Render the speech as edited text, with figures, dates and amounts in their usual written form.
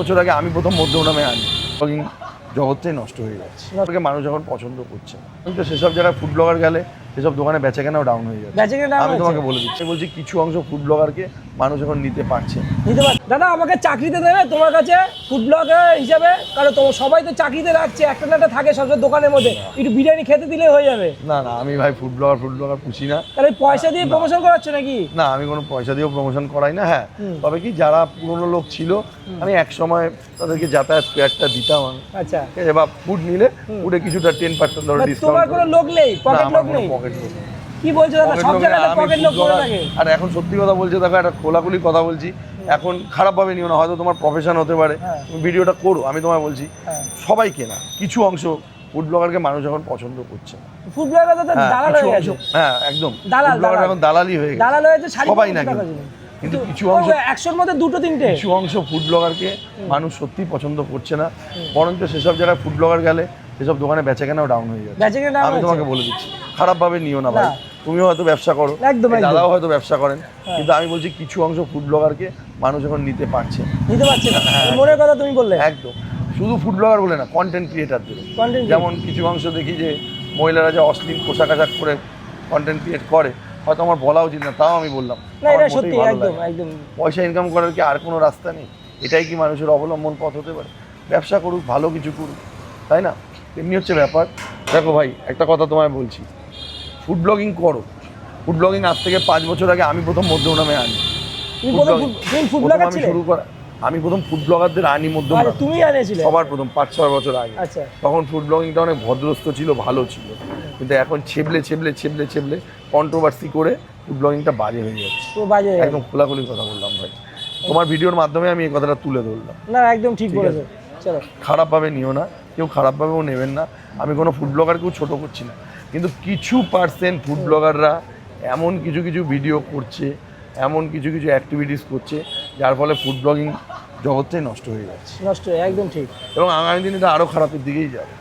বছর আগে আমি প্রথম মধ্যমগ্রামে আনি ব্লগিং জগৎটাই নষ্ট হয়ে যাচ্ছে। মানুষ যখন পছন্দ করছে কিন্তু সেসব যারা ফুড ব্লগার গেলে সেসব দোকানে বেচাকেনাও ডাউন হয়ে যাচ্ছে। আমি তোমাকে বলে দিচ্ছি, বলছি কিছু অংশ ফুড ব্লগারকে মানুষ এখন নিতে পারছে। দাদা আমাকে চাকরিতে দেবে তোমার কাছে ফুড ব্লগার হিসাবে, কারণ তোমার সবাই তো চাকরিতে রাখছে, একটা না একটা থাকে সবসময় দোকানের মধ্যে, একটু বিরিয়ানি খেতে দিলে হয়ে যাবে। না না, আমি ভাই ফুড ব্লগার পুষি না। তাহলে পয়সা দিয়ে প্রমোশন করাচ্ছ নাকি? না, আমি কোনো পয়সা দিয়েও প্রমোশন করাই না। হ্যাঁ, তবে কি যারা পুরনো লোক ছিল আমি এক সময় তাদেরকে যাতায়াত পেয়ারটা দিতাম। আচ্ছা, বা ফুড নিলে ফুডে কিছুটা 10% ধরে ডিসকাউন্ট। তোমার কোনো লোক নেই, পকেট লোক নেই? পকেট লোক কি বলছো দাদা, সব জায়গায় পকেট লোক করে থাকে। আর এখন সত্যি কথা বলছে, দেখো একটা খোলাখুলি কথা বলছি, এখন খারাপভাবে নিও না, হয়তো তোমার প্রফেশন হতে পারে, তুমি ভিডিওটা করো, আমি তোমায় বলছি সবাইকে না, কিছু অংশ ফুড ব্লগারকে মানুষ এখন পছন্দ করছে। ফুড ব্লগার তো দালাল হয়ে গেছে। হ্যাঁ একদম, দালাল এখন দালালি হয়ে গেছে। দালাল হয়েছে সবাই না, কিন্তু কিছু অংশ, 100-র মধ্যে 2-3টে কিছু অংশ ফুড ব্লগারকে মানুষ সত্যি পছন্দ করছে না। বরঞ্চ সেসব যারা ফুড ব্লগার গেলে সেসব দোকানে বেচাকেনাও ডাউন হয়ে যাচ্ছে। আমি তোমাকে বলে দিচ্ছি, খারাপভাবে নিও না ভাই। তুমিও হয়তো ব্যবসা করো, দাদাও হয়তো ব্যবসা করেন, কিন্তু আমি বলছি কিছু অংশ ফুড ব্লগারকে মানুষ এখন নিতে পারছে না। মনের কথা তুমি বললে একদম। শুধু ফুড ব্লগার বলে না, কন্টেন্ট ক্রিয়েটারদের, যেমন কিছু অংশ দেখি যে মহিলারা যে অশ্লীল পোশাক আশাক করে কন্টেন্ট ক্রিয়েট করে, হয়তো আমার বলা উচিত না, তাও আমি বললাম। পয়সা ইনকাম করার কি আর কোনো রাস্তা নেই? এটাই কি মানুষের অবলম্বন পথ হতে পারে? ব্যবসা করুক, ভালো কিছু করুক, তাই না? এমনি হচ্ছে ব্যাপার। দেখো ভাই, একটা কথা তোমায় বলছি, ফুড ব্লগিং করো। ফুড ব্লগিং আজ থেকে 5 বছর আগে আমি প্রথম মধ্যমগ্রামে আনি। আমি প্রথম ফুড ব্লগারদের আনি মধ্যমগ্রামে। তুমি আনিয়েছিলে? সবার প্রথম 5-6 বছর আগে। তখন ফুড ব্লগিংটা অনেক ভদ্রস্থ ছিল, ভালো ছিল, কিন্তু এখন ছেবলে কন্ট্রোভার্সি করে ফুড ব্লগিংটা বাজে হয়ে যাচ্ছে। একদম খোলাখুলি কথা বললাম ভাই, তোমার ভিডিওর মাধ্যমে আমি এই কথাটা তুলে ধরলাম। না একদম ঠিক বলেছো। চলো, খারাপভাবে নিও না, কেউ খারাপভাবেও নেবেন না। আমি কোনো ফুড ব্লগারকেও ছোট করছি না, কিন্তু কিছু পার্সেন্ট ফুড ব্লগাররা এমন কিছু ভিডিও করছে, এমন কিছু অ্যাক্টিভিটিস করছে, যার ফলে ফুড ব্লগিং জগৎটাই নষ্ট হয়ে যাচ্ছে। একদম ঠিক। এবং আগামী দিনে এটা আরও খারাপের দিকেই যাবে।